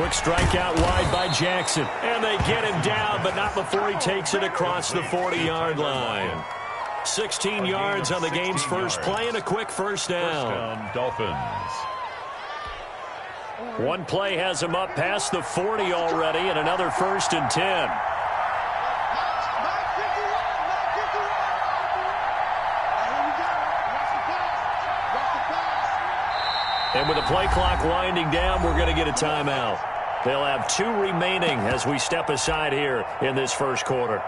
quick strike out wide by Jackson. And they get him down, but not before he takes it across the 40-yard line. 16 yards on the game's first play and a quick first down. Dolphins. One play has him up past the 40 already, and another 1st and 10. And with the play clock winding down, we're going to get a timeout. They'll have 2 remaining as we step aside here in this first quarter.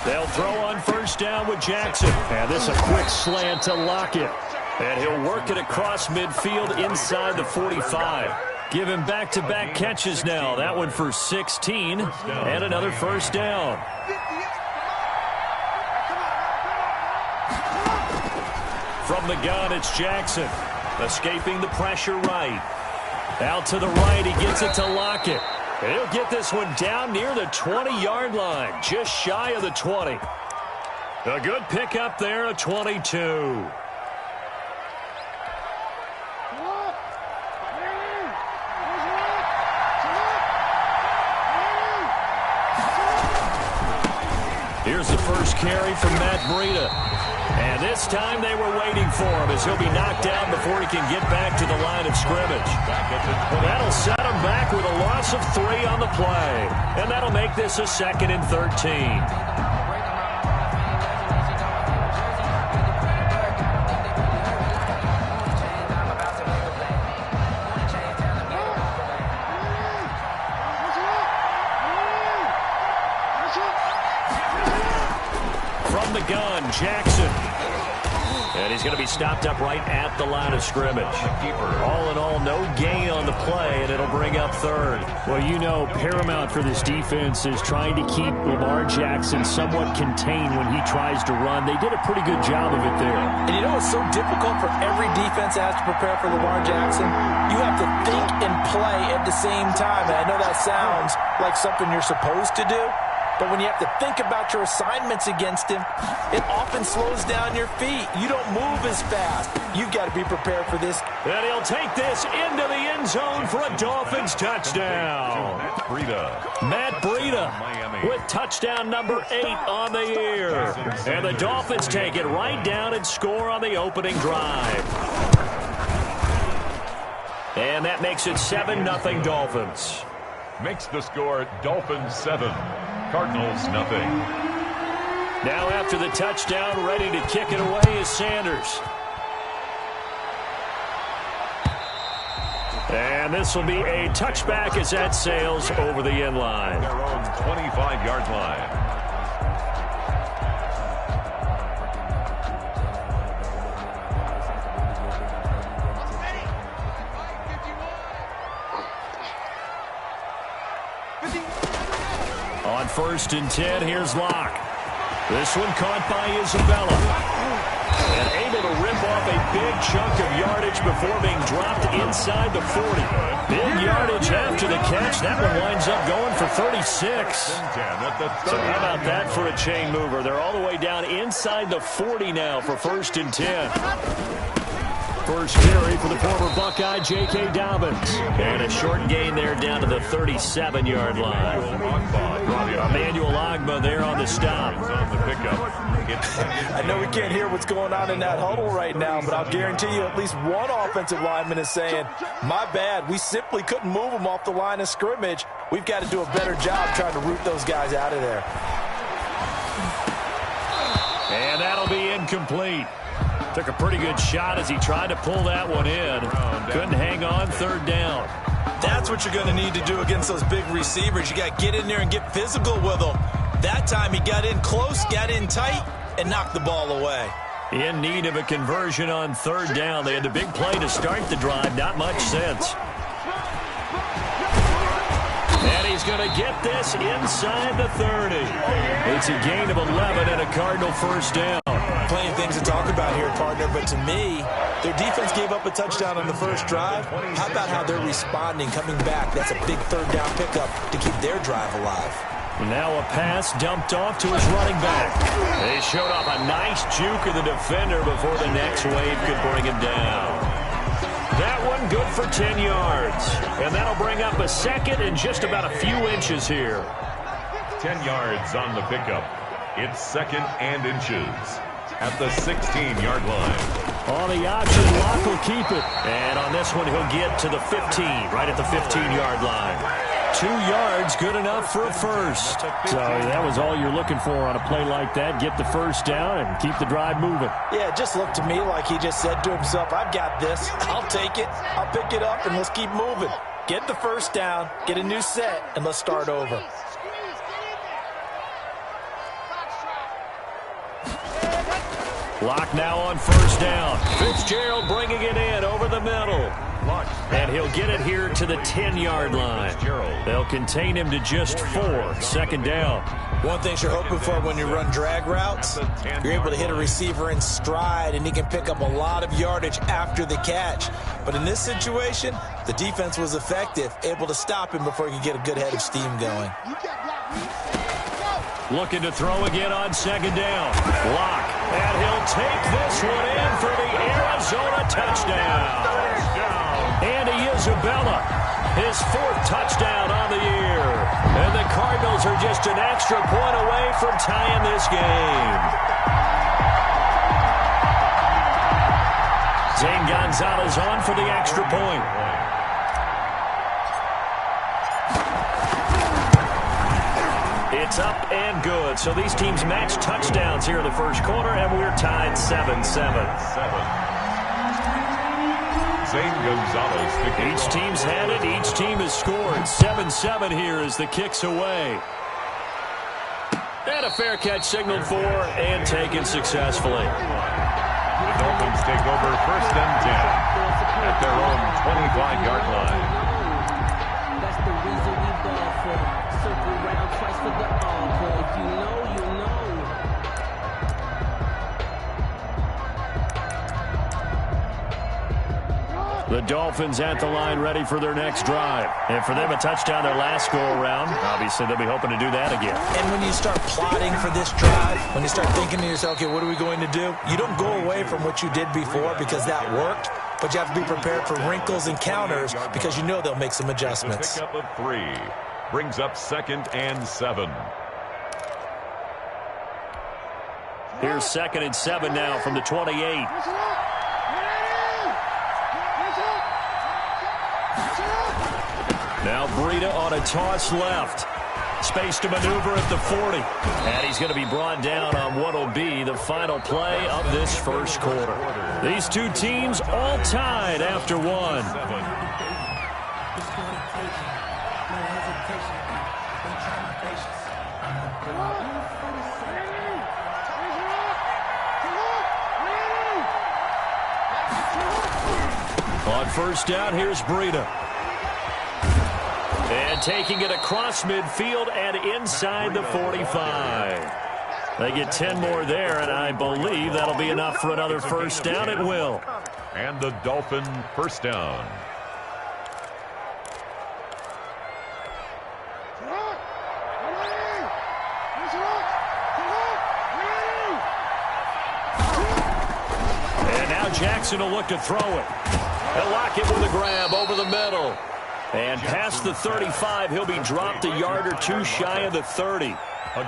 They'll throw on first down with Jackson. And this a quick slant to Lockett. And he'll work it across midfield inside the 45. Give him back-to-back catches now. That one for 16 and another first down. From the gun, it's Jackson. Escaping the pressure right. Out to the right, he gets it to Lockett. And he'll get this one down near the 20-yard line, just shy of the 20. A good pickup there, a 22. Here's the first carry from Matt Breida. And this time they were waiting for him as he'll be knocked down before he can get back to the line of scrimmage. That'll set him back with a loss of 3 on the play. And that'll make this a 2nd and 13. From the gun, Jackson. And he's going to be stopped up right at the line of scrimmage. All in all, no gain on the play, and it'll bring up 3rd. Well, you know, paramount for this defense is trying to keep Lamar Jackson somewhat contained when he tries to run. They did a pretty good job of it there. And you know it's so difficult for every defense that has to prepare for Lamar Jackson? You have to think and play at the same time. And I know that sounds like something you're supposed to do. But when you have to think about your assignments against him, it often slows down your feet. You don't move as fast. You've got to be prepared for this. And he'll take this into the end zone for a Dolphins touchdown. Matt Breida with touchdown number 8 on the year. And the Dolphins take it right down and score on the opening drive. And that makes it 7-0 Dolphins. Makes the score Dolphins 7. Cardinals nothing. Now after the touchdown, ready to kick it away is Sanders. And this will be a touchback as that sails over the end line. Their own 25-yard line. On 1st and 10, here's Locke. This one caught by Isabella. And able to rip off a big chunk of yardage before being dropped inside the 40. Big yardage after the catch. That one winds up going for 36. So how about that for a chain mover? They're all the way down inside the 40 now for 1st and 10. First carry for the former Buckeye, J.K. Dobbins. And a short gain there down to the 37-yard line. Emmanuel Ogbah there on the stop. I know we can't hear what's going on in that huddle right now, but I'll guarantee you at least one offensive lineman is saying, my bad, we simply couldn't move them off the line of scrimmage. We've got to do a better job trying to root those guys out of there. And that'll be incomplete. Took a pretty good shot as he tried to pull that one in. Couldn't hang on, 3rd down. That's what you're going to need to do against those big receivers. You got to get in there and get physical with them. That time he got in close, got in tight, and knocked the ball away. In need of a conversion on 3rd down. They had the big play to start the drive. Not much sense. And he's going to get this inside the 30. It's a gain of 11 and a Cardinal first down. plenty of things to talk about here, partner, but to me, their defense gave up a touchdown on the first drive. How about how they're responding, coming back? That's a big third down pickup to keep their drive alive. Now a pass dumped off to his running back. They showed off a nice juke of the defender before the next wave could bring him down. That one good for 10 yards. And that'll bring up a second and just about a few inches here. 10 yards on the pickup. It's second and inches at the 16-yard line. On the option, Locke will keep it. And on this one, he'll get to the 15, right at the 15-yard line. 2 yards, good enough for a first. So that was all you're looking for on a play like that. Get the first down and keep the drive moving. Yeah, it just looked to me like he just said to himself, I've got this. I'll take it. I'll pick it up, and let's keep moving. Get the first down, get a new set, and let's start over. Locke now on first down. Fitzgerald bringing it in over the middle. And he'll get it here to the 10-yard line. They'll contain him to just 4. Second down. One thing you're hoping for when you run drag routes, you're able to hit a receiver in stride, and he can pick up a lot of yardage after the catch. But in this situation, the defense was effective, able to stop him before he could get a good head of steam going. Looking to throw again on second down. Locke. And he'll take this one in for the Arizona touchdown. Andy Isabella, his 4th touchdown on the year. And the Cardinals are just an extra point away from tying this game. Zane Gonzalez on for the extra point. It's up and good. So these teams match touchdowns here in the first quarter, and we're tied 7-7. Zane Gonzalez. Each team's had it. Each team has scored. 7-7 here as the kick's away. And a fair catch signaled for and taken successfully. The Dolphins take over first and 10 at their own 25-yard line. That's the reason we ball for. Circle round twice for the encore. If you know, you know. The Dolphins at the line ready for their next drive. And for them, a touchdown their last go-around. Obviously, they'll be hoping to do that again. And when you start plotting for this drive, when you start thinking to yourself, okay, what are we going to do? You don't go away from what you did before because that worked, but you have to be prepared for wrinkles and counters because you know they'll make some adjustments. Pick up of 3 brings up second and 7. Here's second and 7 now from the 28. Now Breida on a toss left. Space to maneuver at the 40. And he's going to be brought down on what will be the final play of this first quarter. These two teams all tied after one. On first down, here's Breida. And taking it across midfield and inside the 45. They get 10 more there, and I believe that'll be enough for another first down. It will. And the Dolphin first down. And now Jackson will look to throw it. He'll lock it with a grab over the middle. And past the 35, he'll be dropped a yard or two shy of the 30.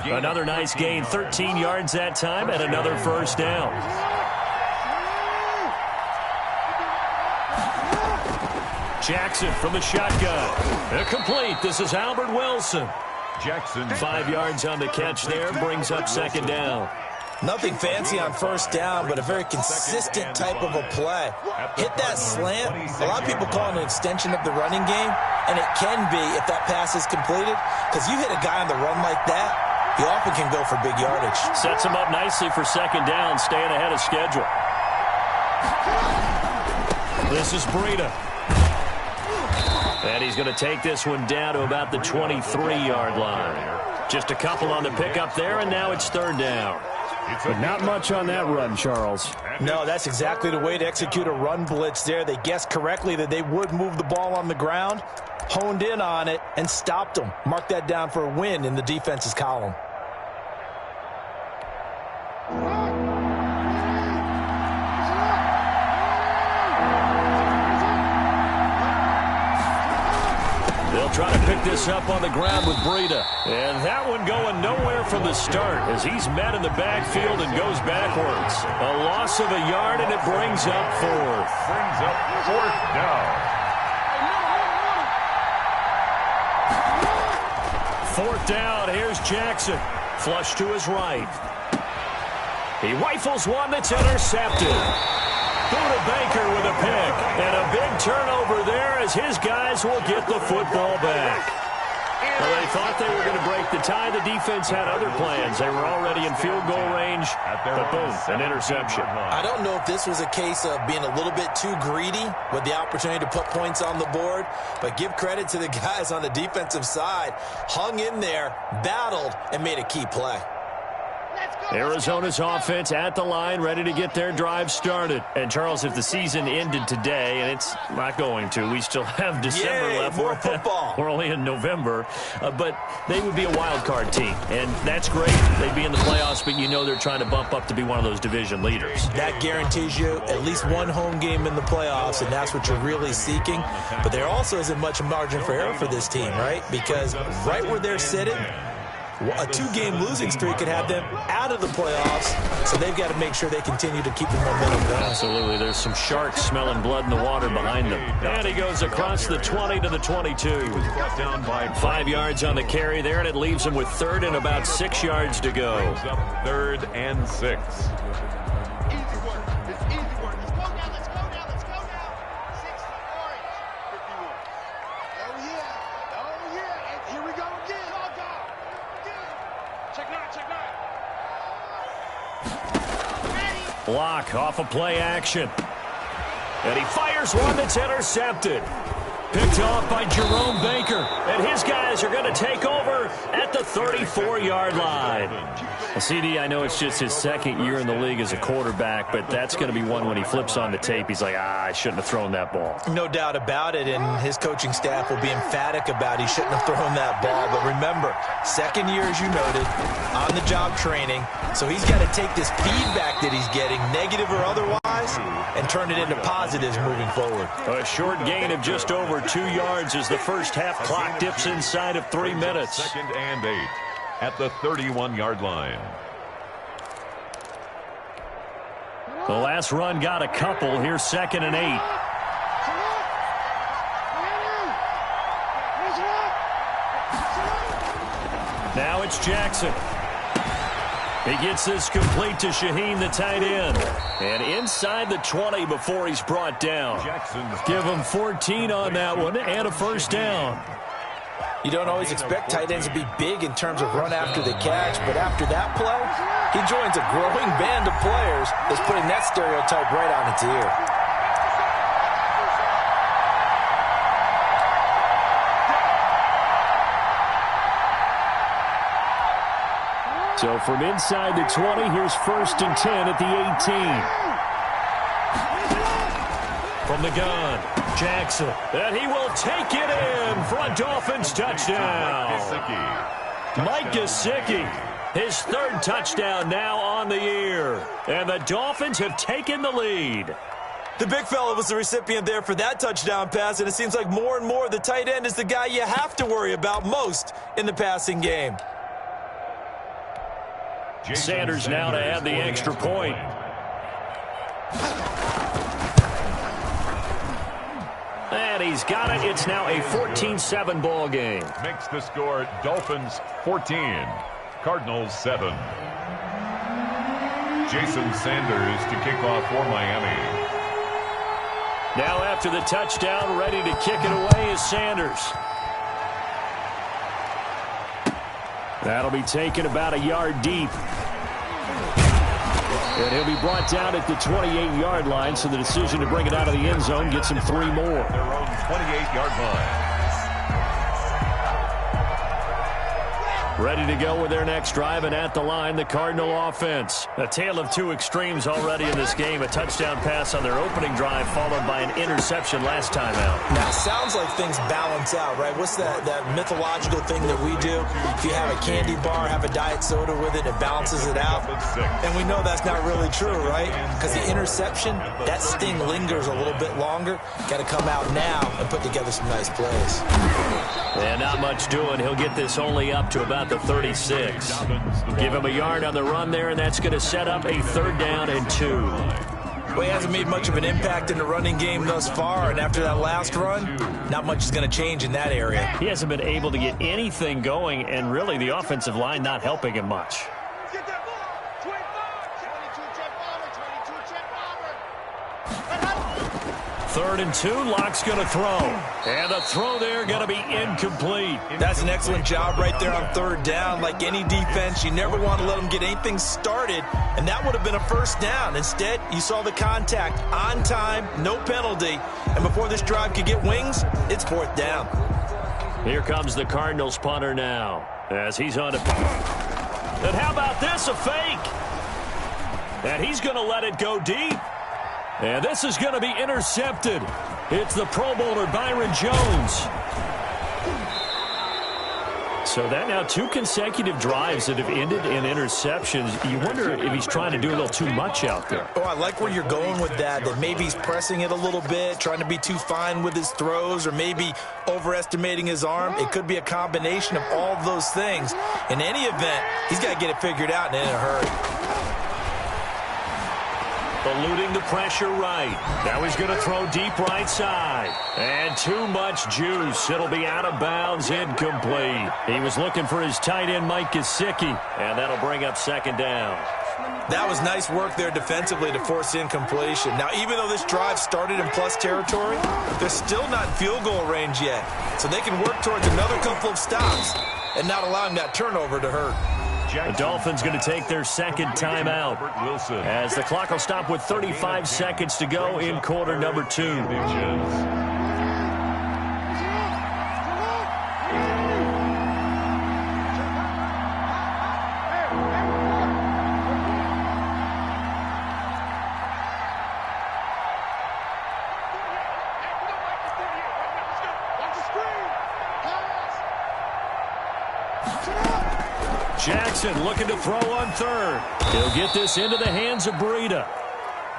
Another nice gain, 13 yards that time, and another first down. Jackson from the shotgun. Complete. This is Albert Wilson. Jackson. 5 yards on the catch there, brings up second down. Nothing fancy on first down, but a very consistent type of a play. Hit that slant. A lot of people call it an extension of the running game, and it can be if that pass is completed, because you hit a guy on the run like that, he often can go for big yardage. Sets him up nicely for second down, staying ahead of schedule. This is Breida. And he's going to take this one down to about the 23-yard line. Just a couple on the pickup there, and now it's third down. But not much on that run, Charles. No, that's exactly the way to execute a run blitz there. They guessed correctly that they would move the ball on the ground, honed in on it, and stopped them. Mark that down for a win in the defense's column. They'll try to pick this up on the ground with Breida. And that one going nowhere from the start as he's met in the backfield and goes backwards. A loss of a yard, and it brings up fourth. Brings up fourth down. Fourth down, here's Jackson. Flush to his right. He rifles one that's intercepted. Buda Baker with a pick. And a big turnover there as his guys will get the football back. Well, they thought they were going to break the tie. The defense had other plans. They were already in field goal range. But boom, an interception. I don't know if this was a case of being a little bit too greedy with the opportunity to put points on the board, but give credit to the guys on the defensive side. Hung in there, battled, and made a key play. Arizona's offense at the line, ready to get their drive started. And, Charles, if the season ended today, and it's not going to, we still have December left. More football. We're only in November. But they would be a wild card team, and that's great. They'd be in the playoffs, but you know they're trying to bump up to be one of those division leaders. That guarantees you at least one home game in the playoffs, and that's what you're really seeking. But there also isn't much margin for error for this team, right? Because right where they're sitting, a two-game losing streak could have them out of the playoffs, so they've got to make sure they continue to keep the momentum going. Absolutely. There's some sharks smelling blood in the water behind them. And he goes across the 20 to the 22. 5 yards on the carry there, and it leaves him with third and about 6 yards to go. Third and 6. Block off of play action. And he fires one that's intercepted. Picked off by Jerome Baker. And his guys are going to take over at the 34-yard line. Well, CD, I know it's just his second year in the league as a quarterback, but that's going to be one when he flips on the tape. He's like, I shouldn't have thrown that ball. No doubt about it, and his coaching staff will be emphatic about he shouldn't have thrown that ball. But remember, second year, as you noted, on-the-job training, so he's got to take this feedback that he's getting, negative or otherwise, and turn it into positives moving forward. A short gain of just over 2 yards as the first half clock dips inside of 3 minutes. Second and 8 at the 31-yard line. The last run got a couple. Here's second and 8. Now it's Jackson. He gets this complete to Shaheen, the tight end. And inside the 20 before he's brought down. Give him 14 on that one and a first down. You don't always expect tight ends to be big in terms of run after the catch, but after that play, he joins a growing band of players that's putting that stereotype right on its ear. So from inside the 20, here's first and 10 at the 18. From the gun, Jackson. And he will take it in for a Dolphins touchdown. Mike Gesicki, his third touchdown now on the year. And the Dolphins have taken the lead. The big fella was the recipient there for that touchdown pass, and it seems like more and more the tight end is the guy you have to worry about most in the passing game. Sanders now to add the extra point. And he's got it. It's now a 14-7 ball game. Makes the score Dolphins 14, Cardinals 7. Jason Sanders to kick off for Miami. Now after the touchdown, ready to kick it away is Sanders. That'll be taken about a yard deep. And he'll be brought down at the 28-yard line, so the decision to bring it out of the end zone gets him 3 more. Their own 28-yard line. Ready to go with their next drive, and at the line, the Cardinal offense. A tale of two extremes already in this game. A touchdown pass on their opening drive, followed by an interception last time out. Now, it sounds like things balance out, right? What's that mythological thing that we do? If you have a candy bar, have a diet soda with it, it balances it out. And we know that's not really true, right? Because the interception, that sting lingers a little bit longer. Got to come out now and put together some nice plays. And not much doing. He'll get this only up to about the 36. Give him a yard on the run there, and that's going to set up a 3rd down and 2. Well, he hasn't made much of an impact in the running game thus far, and after that last run, not much is going to change in that area. He hasn't been able to get anything going, and really the offensive line not helping him much. 3rd and 2, Lock's going to throw. And the throw there going to be incomplete. That's an excellent job right there on 3rd down. Like any defense, you never want to let them get anything started, and that would have been a 1st down. Instead, you saw the contact on time, no penalty, and before this drive could get wings, it's 4th down. Here comes the Cardinals punter now as he's on it. And how about this, a fake? And he's going to let it go deep. And this is going to be intercepted. It's the Pro Bowler, Byron Jones. So that now 2 consecutive drives that have ended in interceptions. You wonder if he's trying to do a little too much out there. Oh, I like where you're going with that maybe he's pressing it a little bit, trying to be too fine with his throws, or maybe overestimating his arm. It could be a combination of all of those things. In any event, he's got to get it figured out and in a hurry. Eluding the pressure right. Now he's going to throw deep right side. And too much juice. It'll be out of bounds, incomplete. He was looking for his tight end, Mike Gesicki. And that'll bring up 2nd down. That was nice work there defensively to force incompletion. Now, even though this drive started in plus territory, they're still not in field goal range yet. So they can work towards another couple of stops and not allowing that turnover to hurt. The Dolphins going to take their 2nd timeout as the clock will stop with 35 seconds to go in quarter number 2. Jackson looking to throw on 3rd. He'll get this into the hands of Breida.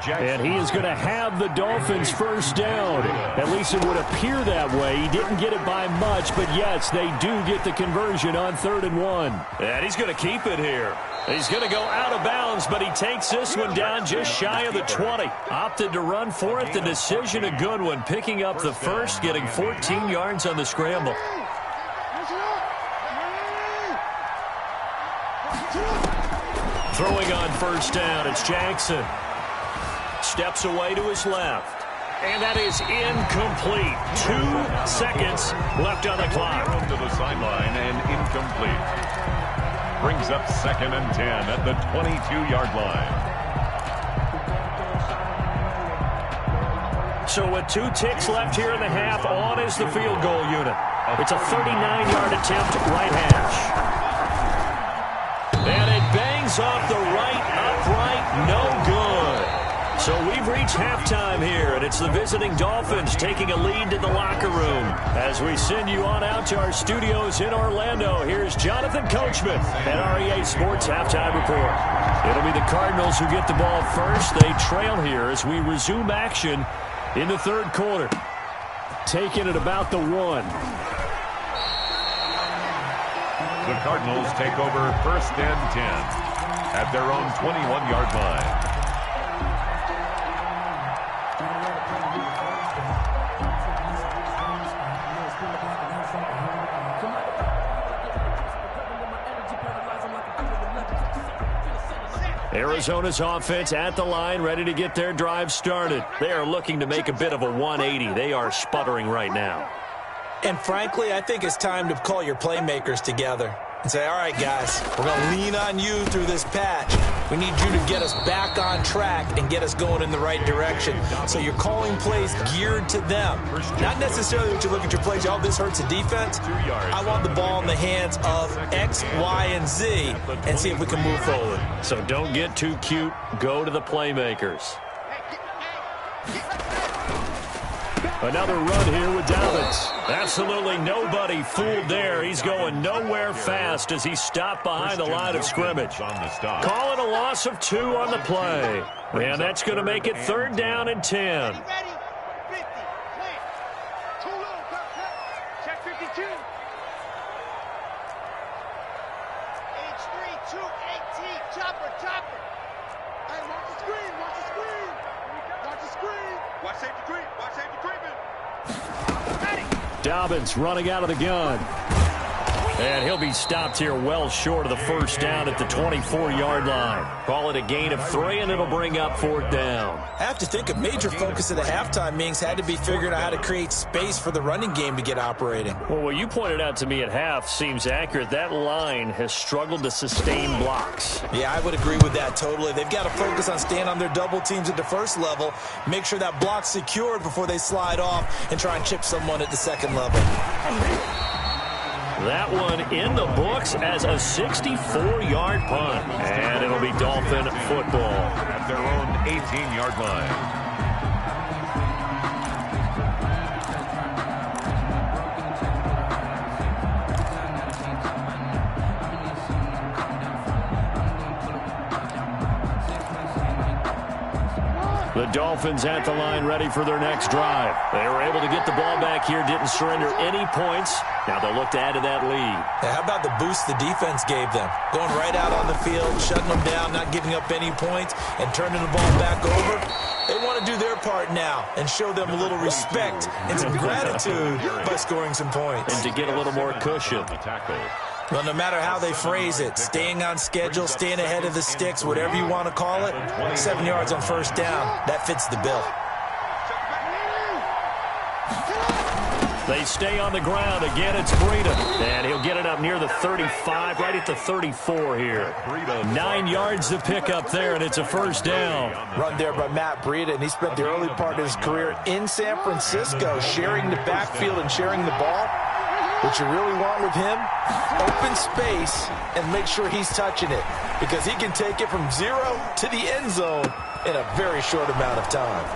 And he is going to have the Dolphins' 1st down. At least it would appear that way. He didn't get it by much, but yes, they do get the conversion on 3rd and 1. And he's going to keep it here. He's going to go out of bounds, but he takes this one down just shy of the 20. Opted to run for it. The decision a good one. Picking up the 1st, getting 14 yards on the scramble. Throwing on 1st down, it's Jackson. Steps away to his left. And that is incomplete. 2 seconds left on the clock. To the sideline and incomplete. Brings up 2nd and 10 at the 22-yard line. So with 2 ticks left here in the half, on is the field goal unit. It's a 39-yard attempt, right hash. And it bangs off the right upright, no good. So we've reached halftime here, and it's the visiting Dolphins taking a lead to the locker room. As we send you on out to our studios in Orlando, here's Jonathan Coachman at REA Sports Halftime Report. It'll be the Cardinals who get the ball first. They trail here as we resume action in the 3rd quarter. Taking it about the 1. The Cardinals take over 1st and 10 at their own 21-yard line. Arizona's offense at the line, ready to get their drive started. They are looking to make a bit of a 180. They are sputtering right now. And frankly, I think it's time to call your playmakers together. and say, all right, guys, we're going to lean on you through this patch. We need you to get us back on track and get us going in the right direction. So you're calling plays geared to them. Not necessarily that you look at your plays, oh, this hurts the defense. I want the ball in the hands of X, Y, and Z and see if we can move forward. So don't get too cute. Go to the playmakers. Another run here with Dobbins. Absolutely nobody fooled there. He's going nowhere fast as he stopped behind the line of scrimmage. Calling a loss of 2 on the play. And that's going to make it 3rd down and 10. Dobbins running out of the gun. And he'll be stopped here well short of the first down at the 24-yard line. Call it a gain of 3, and it'll bring up 4th down. I have to think a major focus of the halftime meetings had to be figuring out how to create space for the running game to get operating. Well, what you pointed out to me at half seems accurate. That line has struggled to sustain blocks. Yeah, I would agree with that totally. They've got to focus on staying on their double teams at the first level, make sure that block's secured before they slide off and try and chip someone at the second level. That one in the books as a 64-yard punt. And it'll be Dolphin football at their own 18-yard line. The Dolphins at the line ready for their next drive. They were able to get the ball back here, didn't surrender any points. Now they'll look to add to that lead. Yeah, how about the boost the defense gave them? Going right out on the field, shutting them down, not giving up any points, and turning the ball back over. They want to do their part now and show them a little respect and some gratitude by scoring some points. And to get a little more cushion. Well, no matter how they phrase it, staying on schedule, staying ahead of the sticks, whatever you want to call it, 7 yards on first down, that fits the bill. They stay on the ground. Again, it's Breida. And he'll get it up near the 35, right at the 34 here. 9 yards to pick up there, and it's a first down. Run there by Matt Breida, and he spent the early part of his career in San Francisco, sharing the backfield and sharing the ball. What you really want with him, open space and make sure he's touching it, because he can take it from 0 to the end zone in a very short amount of time.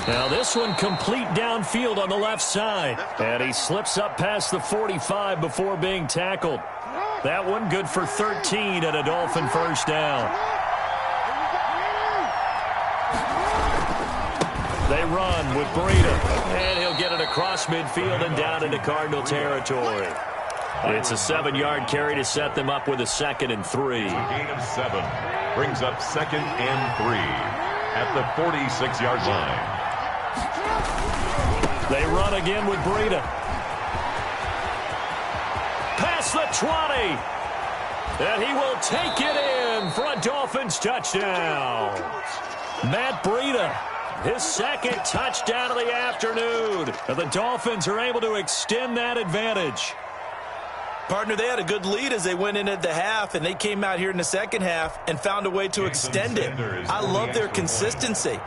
Now this one complete downfield on the left side. And he slips up past the 45 before being tackled. That one good for 13 at a Dolphin first down. They run with Breida. And he'll get it across midfield and down into Cardinal territory. It's a 7-yard carry to set them up with a 2nd and 3. Gain of 7 brings up 2nd and 3 at the 46-yard line. They run again with Breida. Past the 20. And he will take it in for a Dolphins touchdown. Matt Breida, his 2nd touchdown of the afternoon. And the Dolphins are able to extend that advantage. Partner, they had a good lead as they went in at the half, and they came out here in the second half and found a way to extend it. I love their consistency.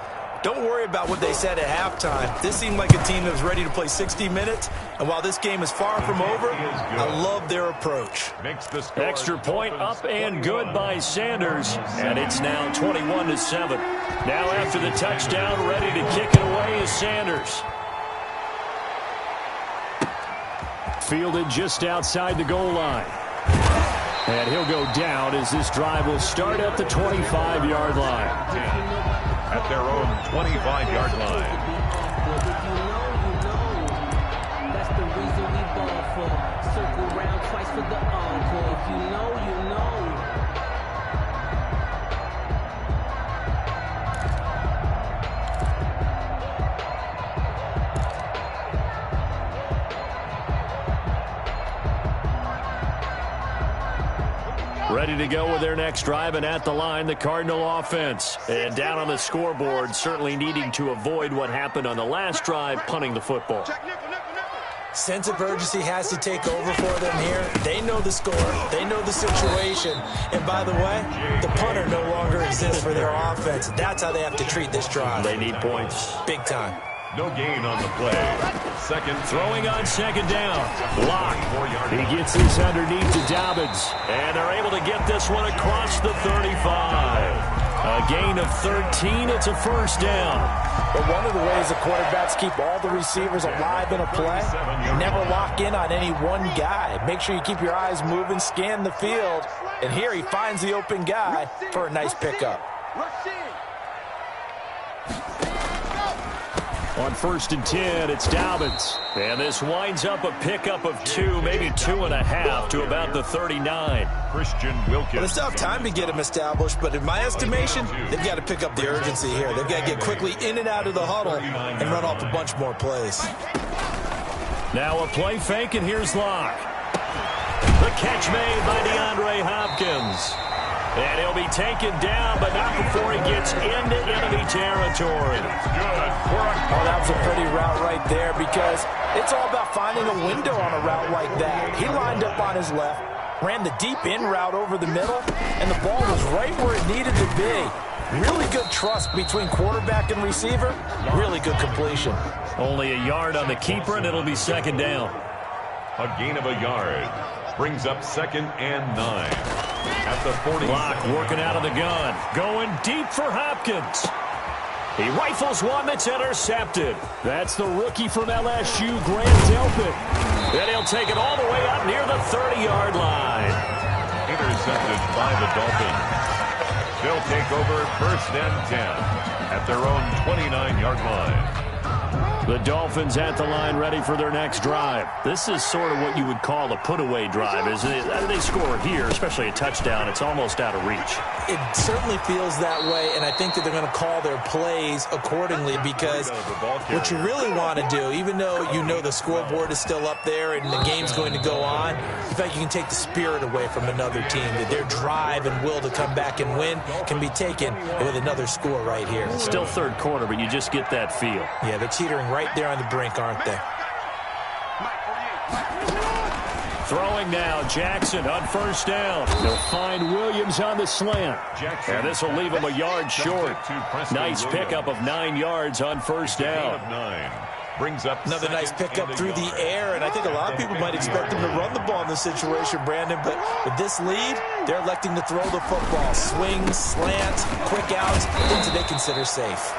Don't worry about what they said at halftime. This seemed like a team that was ready to play 60 minutes, and while this game is far from over, I love their approach. Extra point up and good by Sanders, and it's now 21-7. Now after the touchdown, ready to kick it away is Sanders. Fielded just outside the goal line. And he'll go down as this drive will start at the 25-yard line. At their own 25-yard line. That's the reason we ball for. Circle round twice for the encore. If you know, you know. Ready to go with their next drive, and at the line, the Cardinal offense. And down on the scoreboard, certainly needing to avoid what happened on the last drive, punting the football. Sense of urgency has to take over for them here. They know the score. They know the situation. And by the way, the punter no longer exists for their offense. That's how they have to treat this drive. They need points. Big time. No gain on the play. Second. Throwing on second down. Lock. He gets this underneath to Dobbins. And they're able to get this one across the 35. A gain of 13. It's a first down. But one of the ways the quarterbacks keep all the receivers alive in a play, never lock in on any one guy. Make sure you keep your eyes moving, scan the field. And here he finds the open guy for a nice pickup. On 1st and 10, it's Dobbins. And this winds up a pickup of 2, maybe 2.5 to about the 39. Christian Wilkins. Well, it's tough time to get him established, but in my estimation, they've got to pick up the urgency here. They've got to get quickly in and out of the huddle and run off a bunch more plays. Now a play fake, and here's Locke. The catch made by DeAndre Hopkins. And he'll be taken down, but not before he gets into enemy territory. Oh, that was a pretty route right there because it's all about finding a window on a route like that. He lined up on his left, ran the deep in route over the middle, and the ball was right where it needed to be. Really good trust between quarterback and receiver. Really good completion. Only a yard on the keeper, and it'll be second down. A gain of a yard. Brings up 2nd and 9. At the 40. Locke working out of the gun. Going deep for Hopkins. He rifles one that's intercepted. That's the rookie from LSU, Grant Delpit. Then he'll take it all the way up near the 30-yard line. Intercepted by the Dolphins. They'll take over 1st and 10 at their own 29-yard line. The Dolphins at the line ready for their next drive. This is sort of what you would call a put-away drive, isn't it? They score here, especially a touchdown. It's almost out of reach. It certainly feels that way, and I think that they're going to call their plays accordingly because what you really want to do, even though you know the scoreboard is still up there and the game's going to go on, in fact, you can take the spirit away from another team, that their drive and will to come back and win can be taken with another score right here. It's still third quarter, but you just get that feel. Yeah, they're teetering right there on the brink, aren't they? Throwing now, Jackson on 1st down. They'll find Williams on the slant. And this will leave him a yard short. Nice pickup of 9 yards on 1st down. Brings up another nice pickup through the air, and I think a lot of people might expect him to run the ball in this situation, Brandon, but with this lead, they're electing to throw the football. Swings, slants, quick outs, things that they consider safe.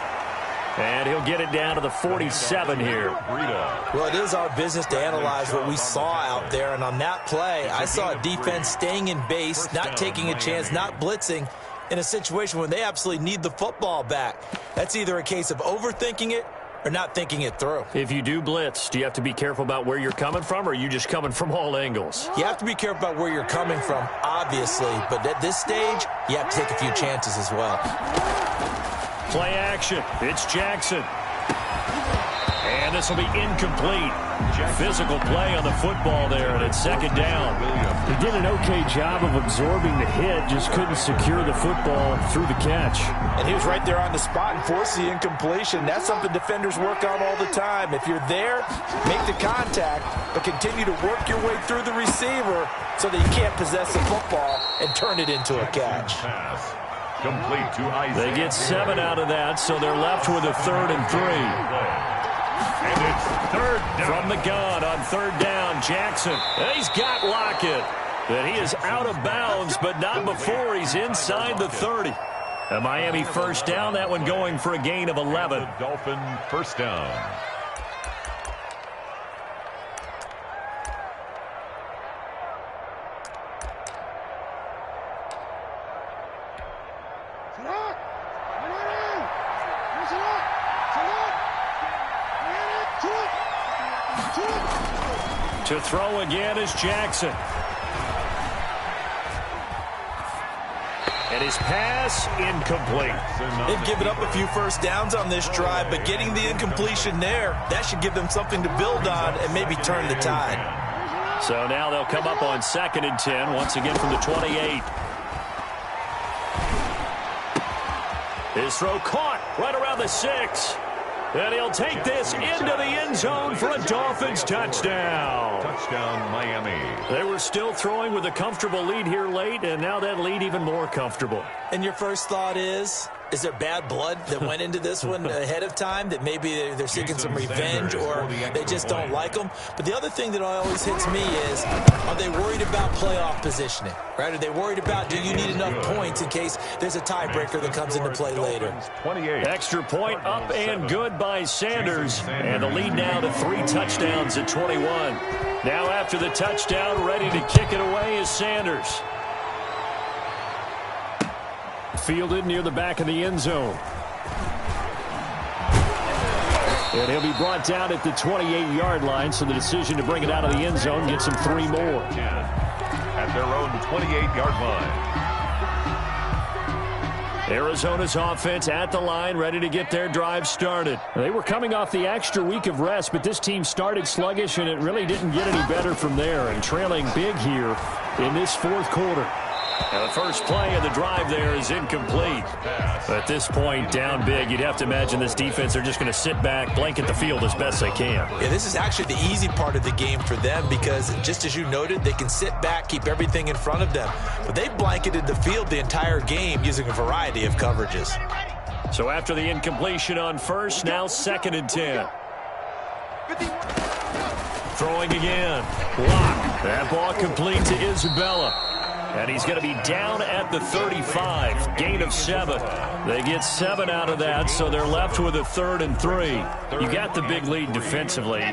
And he'll get it down to the 47 here. Well, it is our business to analyze what we saw out there, and on that play, I saw a defense staying in base, not taking a chance, not blitzing in a situation when they absolutely need the football back. That's either a case of overthinking it or not thinking it through. If you do blitz, do you have to be careful about where you're coming from, or are you just coming from all angles? You have to be careful about where you're coming from, obviously, but at this stage, you have to take a few chances as well. Play action. It's Jackson. And this will be incomplete. Physical play on the football there, and it's second down. He did an okay job of absorbing the hit, just couldn't secure the football through the catch. And he was right there on the spot and forced the incompletion. That's something defenders work on all the time. If you're there, make the contact, but continue to work your way through the receiver so that you can't possess the football and turn it into a catch. Complete to Isaac. They get 7 out of that, so they're left with a 3rd and 3. And it's 3rd down. From the gun on 3rd down, Jackson. And he's got Lockett. And he is out of bounds, but not before he's inside the 30. A Miami first down, that one going for a gain of 11. The Dolphin first down. To throw again is Jackson. And his pass incomplete. They've given up a few first downs on this drive, but getting the incompletion there, that should give them something to build on and maybe turn the tide. So now they'll come up on 2nd and 10, once again from the 28. His throw caught right around the 6. And he'll take this into the end zone for a Dolphins touchdown. Touchdown, Miami. They were still throwing with a comfortable lead here late, and now that lead even more comfortable. And your first thought is there bad blood that went into this one ahead of time, that maybe they're seeking some revenge or they just don't like them? But the other thing that always hits me is, are they worried about playoff positioning, right? Are they worried about, do you need enough points in case there's a tiebreaker that comes into play later? 28. Extra point up and good by Sanders. And the lead now to 3 touchdowns at 21. Now after the touchdown, ready to kick it away is Sanders. Fielded near the back of the end zone. And he'll be brought down at the 28-yard line, so the decision to bring it out of the end zone gets him 3 more. At their own 28-yard line. Arizona's offense at the line, ready to get their drive started. They were coming off the extra week of rest, but this team started sluggish, and it really didn't get any better from there, and trailing big here in this fourth quarter. And the first play of the drive there is incomplete. At this point, down big, you'd have to imagine this defense, they're just going to sit back, blanket the field as best they can. Yeah, this is actually the easy part of the game for them because, just as you noted, they can sit back, keep everything in front of them. But they blanketed the field the entire game using a variety of coverages. So after the incompletion on first, now 2nd and 10. Throwing again. Lock. That ball complete to Isabella. And he's going to be down at the 35. Gain of 7. They get 7 out of that, so they're left with a 3rd and 3. You got the big lead defensively.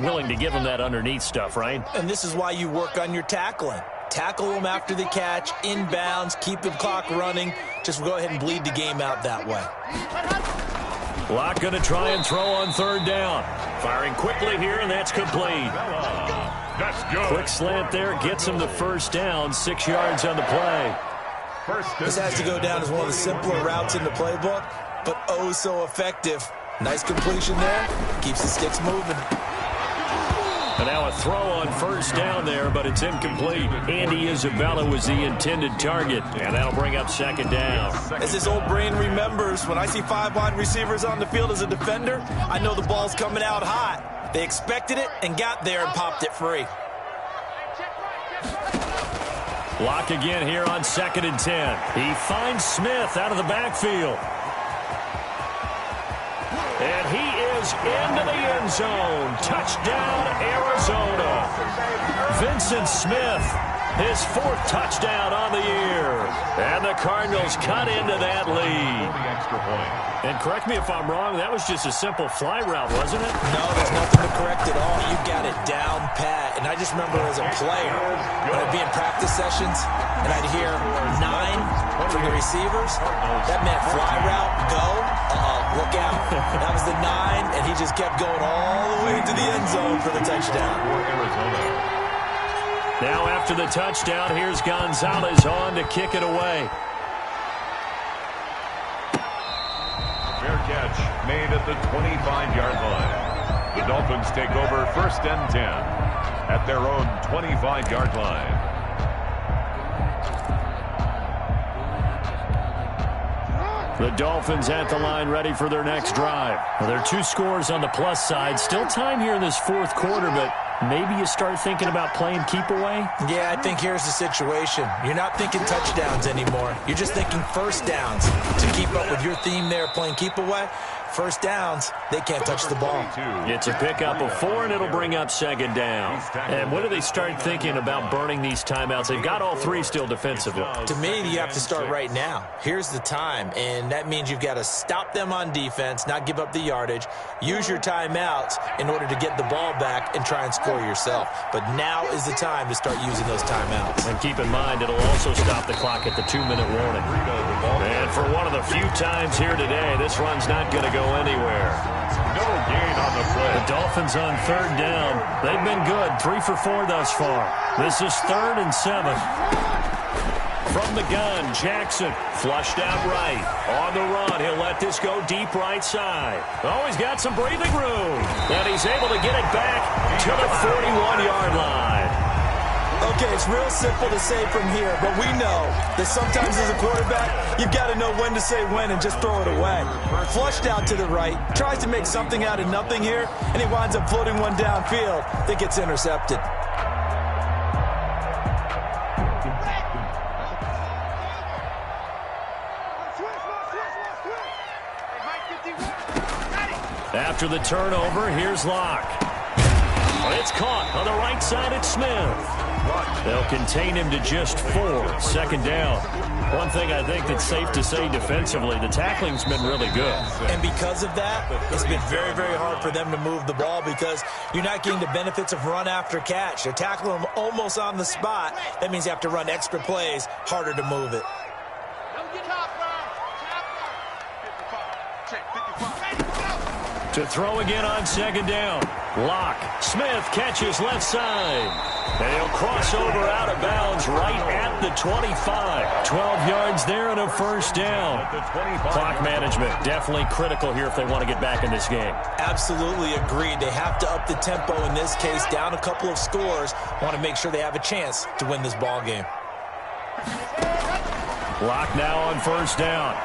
Willing to give them that underneath stuff, right? And this is why you work on your tackling. Tackle them after the catch, inbounds, keep the clock running. Just go ahead and bleed the game out that way. Locke going to try and throw on 3rd down. Firing quickly here, and that's complete. That's good. Quick slant there, gets him the 1st down, 6 yards on the play. This has to go down as one of the simpler routes in the playbook, but oh so effective. Nice completion there, keeps the sticks moving. And now a throw on 1st down there, but it's incomplete. Andy Isabella was the intended target, and that'll bring up 2nd down. As his old brain remembers, when I see 5 wide receivers on the field as a defender, I know the ball's coming out hot. They expected it and got there and popped it free. Lock again here on 2nd and 10. He finds Smith out of the backfield. And he is into the end zone. Touchdown, Arizona. Vincent Smith, his 4th touchdown on the year. And the Cardinals cut into that lead. And correct me if I'm wrong, that was just a simple fly route, wasn't it? No, there's nothing to correct at all. You got it down pat. And I just remember as a player, when I'd be in practice sessions, and I'd hear 9 from the receivers, that meant fly route, go, look out. That was the 9, and he just kept going all the way to the end zone for the touchdown. Now after the touchdown, here's Gonzalez on to kick it away. Fair catch made at the 25-yard line. The Dolphins take over 1st and 10 at their own 25-yard line. The Dolphins at the line ready for their next drive. Well, there are 2 scores on the plus side. Still time here in this 4th quarter, but maybe you start thinking about playing keep away? Yeah, I think here's the situation. You're not thinking touchdowns anymore. You're just thinking 1st downs. To keep up with your theme there, playing keep away, 1st downs, they can't touch the ball. It's a pickup of 4, and it'll bring up 2nd down. And when do they start thinking about burning these timeouts? They've got all 3 still defensively. To me, you have to start right now. Here's the time, and that means you've got to stop them on defense, not give up the yardage, use your timeouts in order to get the ball back and try and score yourself. But now is the time to start using those timeouts. And keep in mind, it'll also stop the clock at the 2-minute warning. And for one of the few times here today, this run's not going to go anywhere. No gain on the play. The Dolphins on 3rd down. They've been good, 3 for 4 thus far. This is 3rd and 7. From the gun, Jackson flushed out right. On the run, he'll let this go deep right side. Oh, he's got some breathing room. And he's able to get it back to the 41-yard line. Okay, it's real simple to say from here, but we know that sometimes as a quarterback, you've got to know when to say when and just throw it away. Flushed out to the right, tries to make something out of nothing here, and he winds up floating one downfield that gets intercepted. After the turnover, here's Locke. It's caught on the right side at Smith. They'll contain him to just 4. Second down. One thing I think that's safe to say defensively, the tackling's been really good. And because of that, it's been very, very hard for them to move the ball because you're not getting the benefits of run after catch. They're tackling them almost on the spot. That means you have to run extra plays, harder to move it. To throw again on second down. Locke. Smith catches left side. And he'll cross over out of bounds right at the 25. 12 yards there and a first down. Clock management definitely critical here if they want to get back in this game. Absolutely agreed. They have to up the tempo in this case, down a couple of scores. Want to make sure they have a chance to win this ball game. Locke now on first down.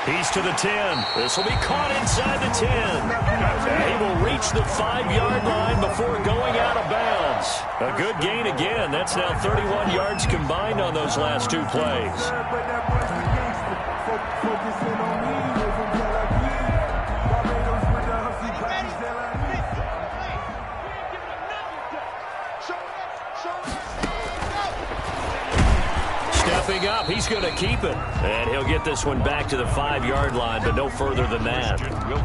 He's to the 10. This will be caught inside the 10. And he will reach the 5-yard line before going out of bounds. A good gain again. That's now 31 yards combined on those last 2 plays. Stepping up, he's going to keep it. And he'll get this one back to the 5-yard line, but no further than that.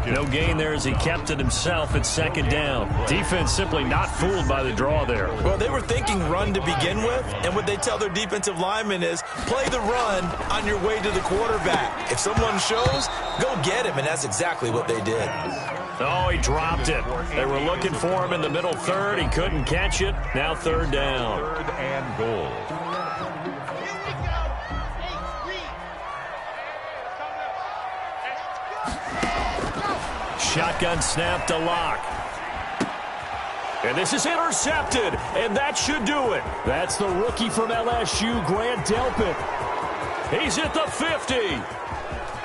No gain there as he kept it himself at second down. Defense simply not fooled by the draw there. Well, they were thinking run to begin with, and what they tell their defensive linemen is play the run on your way to the quarterback. If someone shows, go get him, and that's exactly what they did. Oh, he dropped it. They were looking for him in the middle third. He couldn't catch it. Now third down. 3rd and goal. Shotgun snap to Locke. And this is intercepted, and that should do it. That's the rookie from LSU, Grant Delpit. He's at the 50,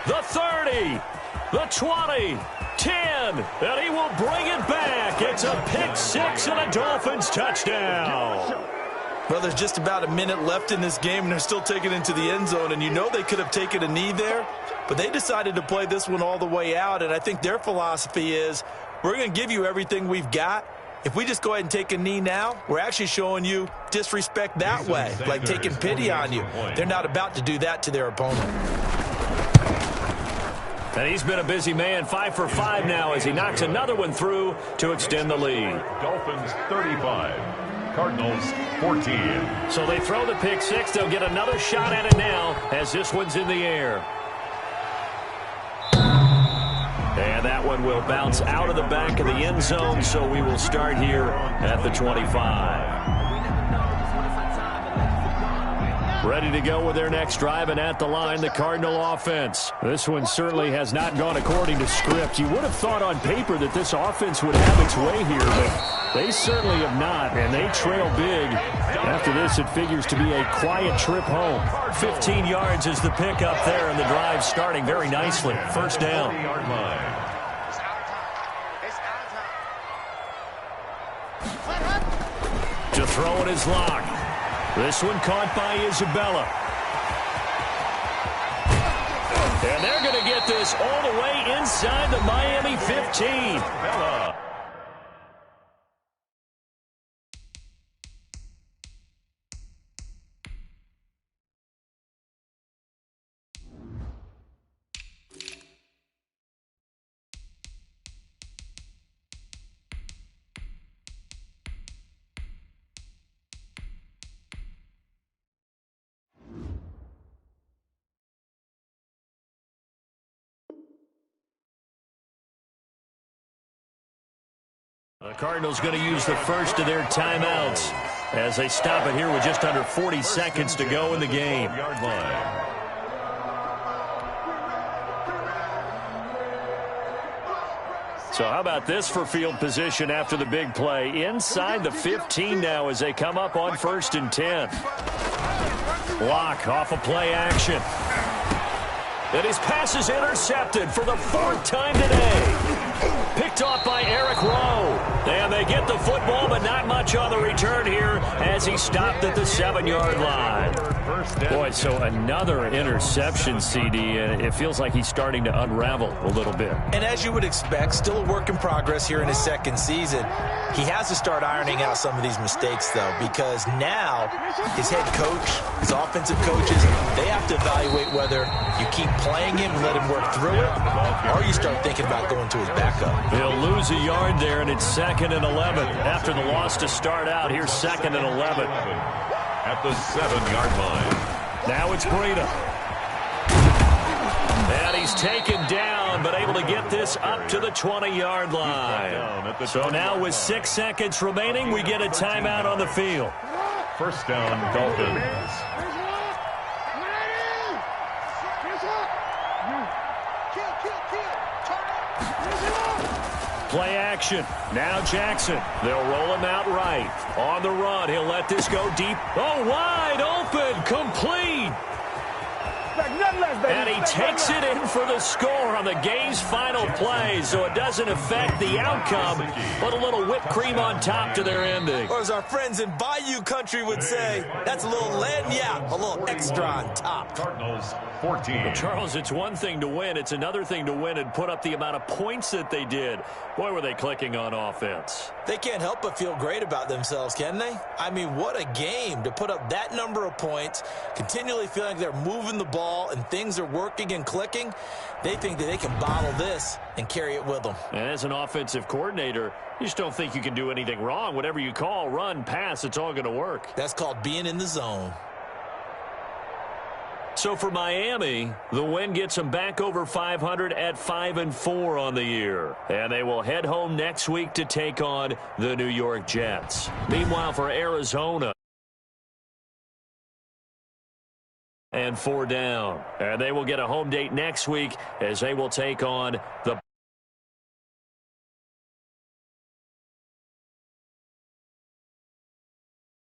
the 30, the 20, 10, and he will bring it back. It's a pick 6 and a Dolphins touchdown. Well, there's just about a minute left in this game, and they're still taking it into the end zone, and you know they could have taken a knee there, but they decided to play this one all the way out, and I think their philosophy is we're going to give you everything we've got. If we just go ahead and take a knee now, we're actually showing you disrespect that way, like taking pity on you. They're not about to do that to their opponent. And he's been a busy man, 5 for 5 now as he knocks another one through to extend the lead. Dolphins 35, Cardinals 14. So they throw the pick 6. They'll get another shot at it now as this one's in the air. And that one will bounce out of the back of the end zone, so we will start here at the 25. Ready to go with their next drive, and at the line, the Cardinal offense. This one certainly has not gone according to script. You would have thought on paper that this offense would have its way here, but they certainly have not, and they trail big. After this, it figures to be a quiet trip home. 15 yards is the pickup there, and the drive starting very nicely. First down. To throw it is Locke. This one caught by Isabella. And they're going to get this all the way inside the Miami 15. Bella. The Cardinals going to use the first of their timeouts as they stop it here with just under 40 seconds to go in the game. So how about this for field position after the big play? Inside the 15 now as they come up on 1st and 10. Locke off of play action. And his pass is intercepted for the 4th time today. Picked off by Eric Rowe. And they get the football, but not much on the return here as he stopped at the 7-yard line. Boy, so another interception, CD, and it feels like he's starting to unravel a little bit. And as you would expect, still a work in progress here in his 2nd season. He has to start ironing out some of these mistakes, though, because now his head coach, his offensive coaches, they have to evaluate whether you keep playing him and let him work through it, or you start thinking about going to his backup. He'll lose a yard there, and it's 2nd and 11. After the loss to start out, here's 2nd and 11. At the 7-yard line. Now it's Breida. And he's taken down, but able to get this up to the 20-yard line. So now with 6 seconds remaining, we get a timeout on the field. 1st down, Dolphins. Play action. Now Jackson. They'll roll him out right. On the run, he'll let this go deep. Oh, wide open. Complete. And he takes it in for the score on the game's final play, so it doesn't affect the outcome, but a little whipped cream on top to their ending. Or as our friends in Bayou Country would say, that's a little lagniappe, a little extra on top. Cardinals 14. But Charles, it's one thing to win. It's another thing to win and put up the amount of points that they did. Boy, were they clicking on offense. They can't help but feel great about themselves, can they? I mean, what a game to put up that number of points, continually feeling like they're moving the ball and things are working and clicking. They think that they can bottle this and carry it with them. And as an offensive coordinator, you just don't think you can do anything wrong. Whatever you call, run, pass, it's all going to work. That's called being in the zone. So for Miami, the win gets them back over 500 at 5-4 on the year. And they will head home next week to take on the New York Jets. Meanwhile, for Arizona, and 4 down. And they will get a home date next week as they will take on the